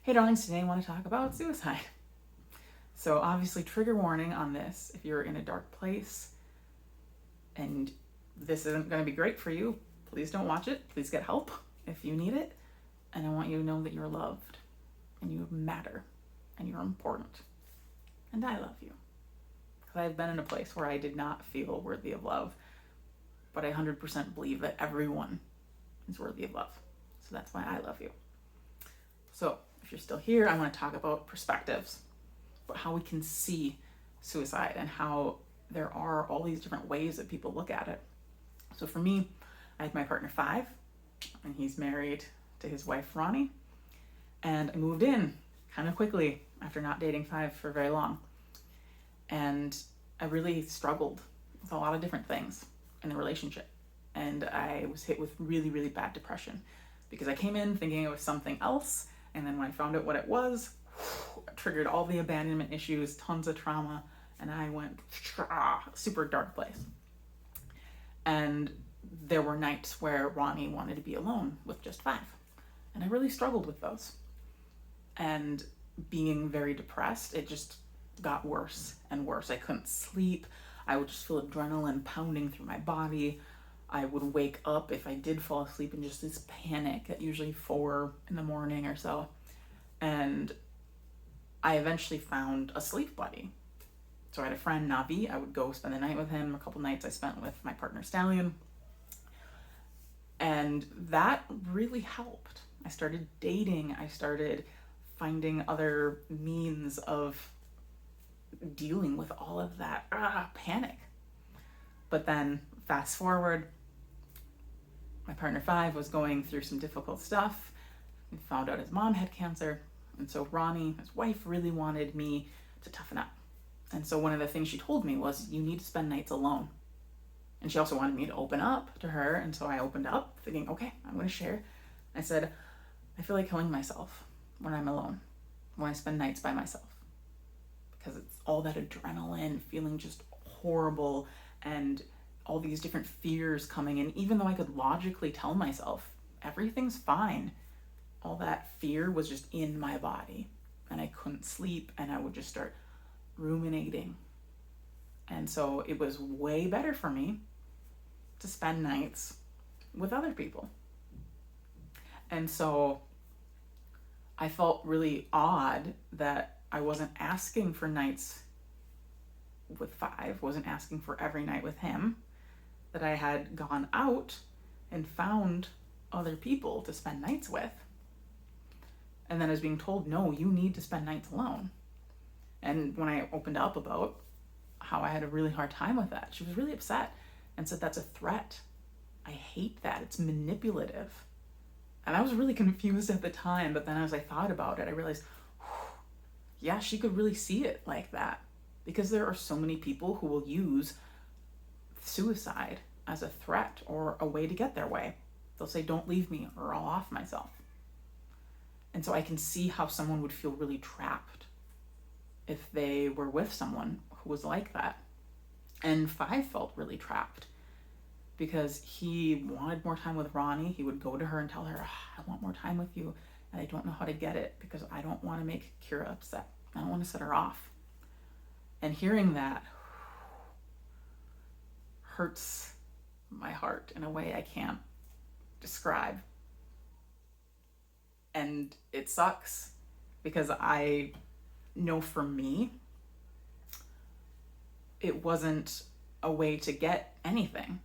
Hey darlings, today I want to talk about suicide. So obviously trigger warning on this. If you're in a dark place and this isn't going to be great for you, please don't watch it. Please get help if you need it. And I want you to know that you're loved and you matter and you're important. And I love you. Because I've been in a place where I did not feel worthy of love, but I 100% believe that everyone is worthy of love. So that's why I love you. So if you're still here, I want to talk about perspectives, about how we can see suicide and how there are all these different ways that people look at it. So for me, I had my partner 5, and he's married to his wife Ronnie, and I moved in kind of quickly after not dating 5 for very long. And I really struggled with a lot of different things in the relationship. And I was hit with really, really bad depression because I came in thinking it was something else. And then when I found out what it was, it triggered all the abandonment issues, tons of trauma, and I went super dark place. And there were nights where Ronnie wanted to be alone with just 5. And I really struggled with those. And being very depressed, it just got worse and worse. I couldn't sleep. I would just feel adrenaline pounding through my body. I would wake up if I did fall asleep in just this panic at usually 4 in the morning or so. And I eventually found a sleep buddy. So I had a friend, Navi. I would go spend the night with him. A couple nights I spent with my partner, Stallion. And that really helped. I started dating. I started finding other means of dealing with all of that panic. But then fast forward, my partner 5 was going through some difficult stuff. He found out his mom had cancer. And so Ronnie, his wife, really wanted me to toughen up. And so one of the things she told me was, you need to spend nights alone. And she also wanted me to open up to her. And so I opened up thinking, okay, I'm going to share. I said, I feel like killing myself when I'm alone, when I spend nights by myself. Because it's all that adrenaline, feeling just horrible, and all these different fears coming in. Even though I could logically tell myself everything's fine, all that fear was just in my body, and I couldn't sleep, and I would just start ruminating. And so it was way better for me to spend nights with other people. And so I felt really odd that I wasn't asking for nights with 5, wasn't asking for every night with him, that I had gone out and found other people to spend nights with. And then I was being told, no, you need to spend nights alone. And when I opened up about how I had a really hard time with that, she was really upset and said, that's a threat. I hate that. It's manipulative. And I was really confused at the time, but then as I thought about it, I realized, yeah, she could really see it like that, because there are so many people who will use suicide as a threat or a way to get their way. They'll say, don't leave me or I'll off myself. And so I can see how someone would feel really trapped if they were with someone who was like that. And 5 felt really trapped because he wanted more time with Ronnie. He would go to her and tell her, I want more time with you, and I don't know how to get it because I don't want to make Kira upset. I don't want to set her off. And hearing that hurts my heart in a way I can't describe. And it sucks because I know for me, it wasn't a way to get anything.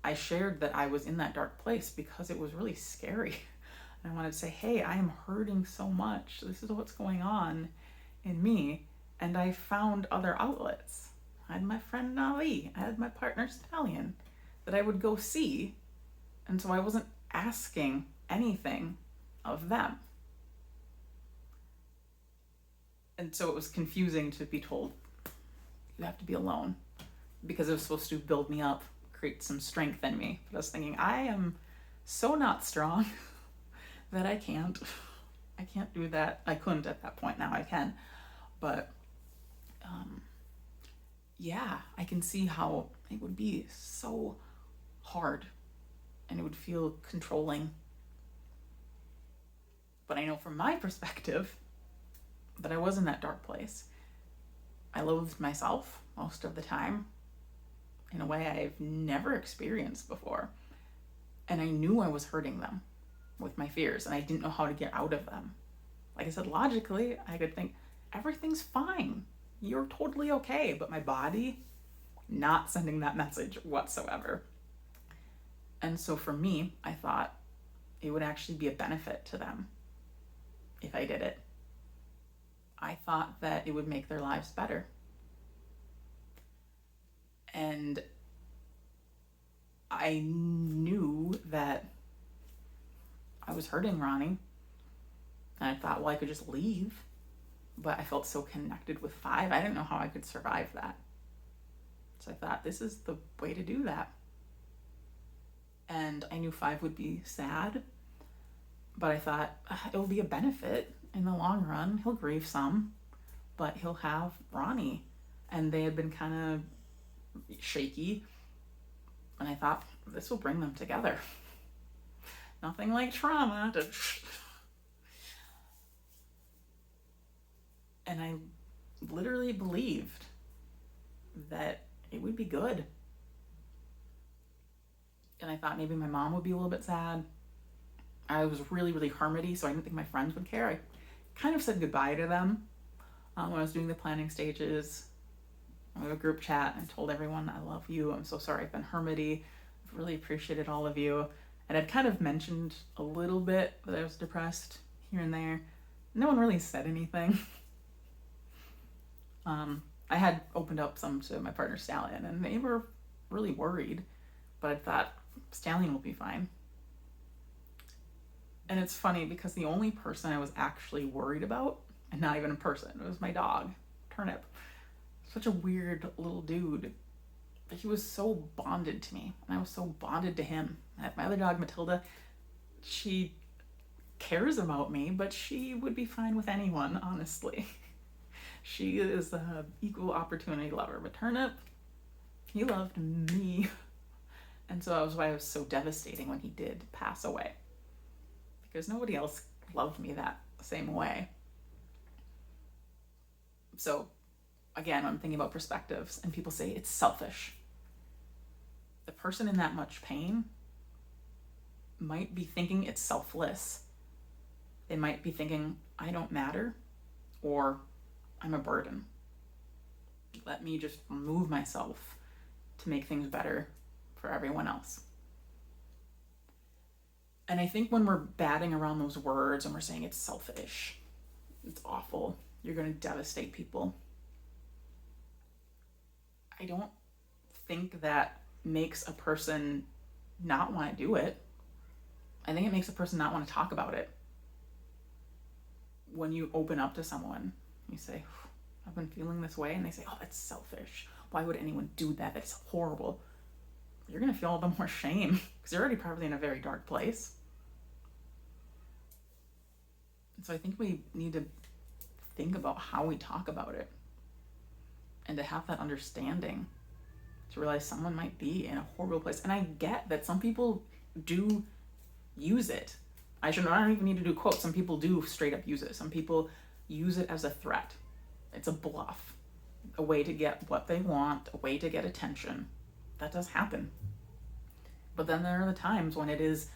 I shared that I was in that dark place because it was really scary. And I wanted to say, hey, I am hurting so much. This is what's going on in me. And I found other outlets. I had my friend Navi. I had my partner Stallion that I would go see. And so I wasn't asking anything of them. And so it was confusing to be told, you have to be alone, because it was supposed to build me up, create some strength in me. But I was thinking, I am so not strong that I can't do that. I couldn't at that point. Now I can. But yeah, I can see how it would be so hard and it would feel controlling. But I know from my perspective that I was in that dark place. I loathed myself most of the time in a way I've never experienced before. And I knew I was hurting them with my fears, and I didn't know how to get out of them. Like I said, logically, I could think, everything's fine. You're totally okay. But my body, not sending that message whatsoever. And so for me, I thought it would actually be a benefit to them if I did it. I thought that it would make their lives better. And I knew that I was hurting Ronnie. And I thought, well, I could just leave. But I felt so connected with 5. I didn't know how I could survive that. So I thought, this is the way to do that. And I knew 5 would be sad. But I thought, it will be a benefit in the long run. He'll grieve some, but he'll have Ronnie. And they had been kind of shaky. And I thought, this will bring them together. Nothing like trauma to... And I literally believed that it would be good. And I thought maybe my mom would be a little bit sad. I was really, really hermity, so I didn't think my friends would care. I kind of said goodbye to them when I was doing the planning stages. I have a group chat and I told everyone, I love you. I'm so sorry I've been hermity. I've really appreciated all of you. And I'd kind of mentioned a little bit that I was depressed here and there. No one really said anything. I had opened up some to my partner Stallion, and they were really worried, but I thought Stallion will be fine. And it's funny because the only person I was actually worried about, and not even a person, it was my dog, Turnip. Such a weird little dude, but he was so bonded to me, and I was so bonded to him. I have my other dog, Matilda. She cares about me, but she would be fine with anyone, honestly. She is an equal opportunity lover. But Turnip, he loved me. And so that was why it was so devastating when he did pass away. Because nobody else loved me that same way. So, again, I'm thinking about perspectives, and people say it's selfish. The person in that much pain might be thinking it's selfless. They might be thinking, I don't matter, or I'm a burden. Let me just remove myself to make things better for everyone else. And I think when we're batting around those words and we're saying it's selfish, it's awful, you're going to devastate people, I don't think that makes a person not want to do it. I think it makes a person not want to talk about it. When you open up to someone, you say, I've been feeling this way, and they say, oh, that's selfish. Why would anyone do that? That's horrible. You're going to feel all the more shame because you're already probably in a very dark place. And so I think we need to think about how we talk about it and to have that understanding, to realize someone might be in a horrible place. And I get that some people do use it. I don't even need to do quotes. Some people do straight up use it. Some people use it as a threat. It's a bluff, a way to get what they want, a way to get attention. That does happen. But then there are the times when it is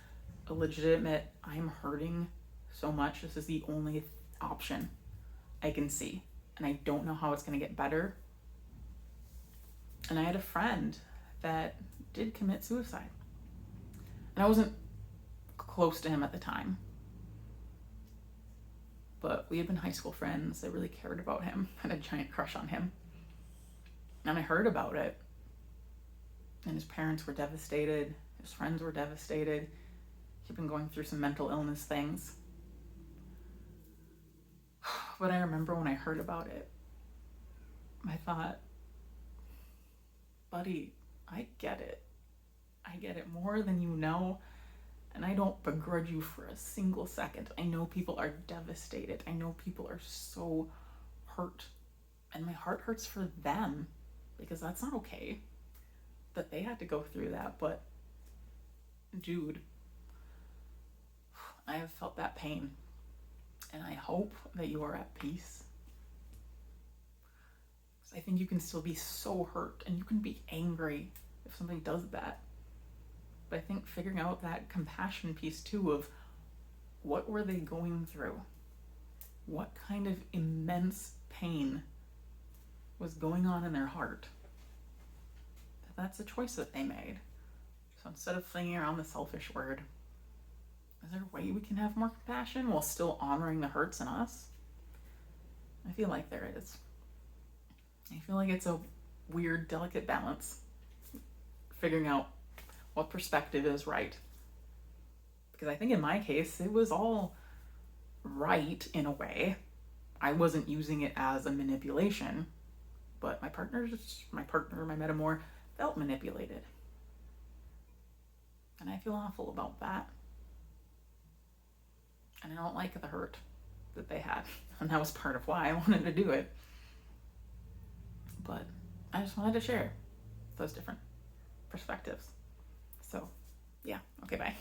a legitimate, I'm hurting so much, this is the only option I can see, and I don't know how it's going to get better. And I had a friend that did commit suicide. And I wasn't close to him at the time, but we had been high school friends. I really cared about him. I had a giant crush on him. And I heard about it. And his parents were devastated. His friends were devastated. He'd been going through some mental illness things. But I remember when I heard about it, I thought, buddy, I get it. I get it more than you know. And I don't begrudge you for a single second. I know people are devastated. I know people are so hurt. And my heart hurts for them because that's not okay that they had to go through that. But dude, I have felt that pain. And I hope that you are at peace. Because I think you can still be so hurt and you can be angry if somebody does that. But I think figuring out that compassion piece too of what were they going through? What kind of immense pain was going on in their heart? That's a choice that they made. So instead of flinging around the selfish word, is there a way we can have more compassion while still honoring the hurts in us? I feel like there is. I feel like it's a weird, delicate balance. Figuring out what perspective is right. Because I think in my case, it was all right in a way. I wasn't using it as a manipulation, but my partner, my metamor, felt manipulated. And I feel awful about that. And I don't like the hurt that they had. And that was part of why I wanted to do it. But I just wanted to share those different perspectives. So, yeah. Okay, bye.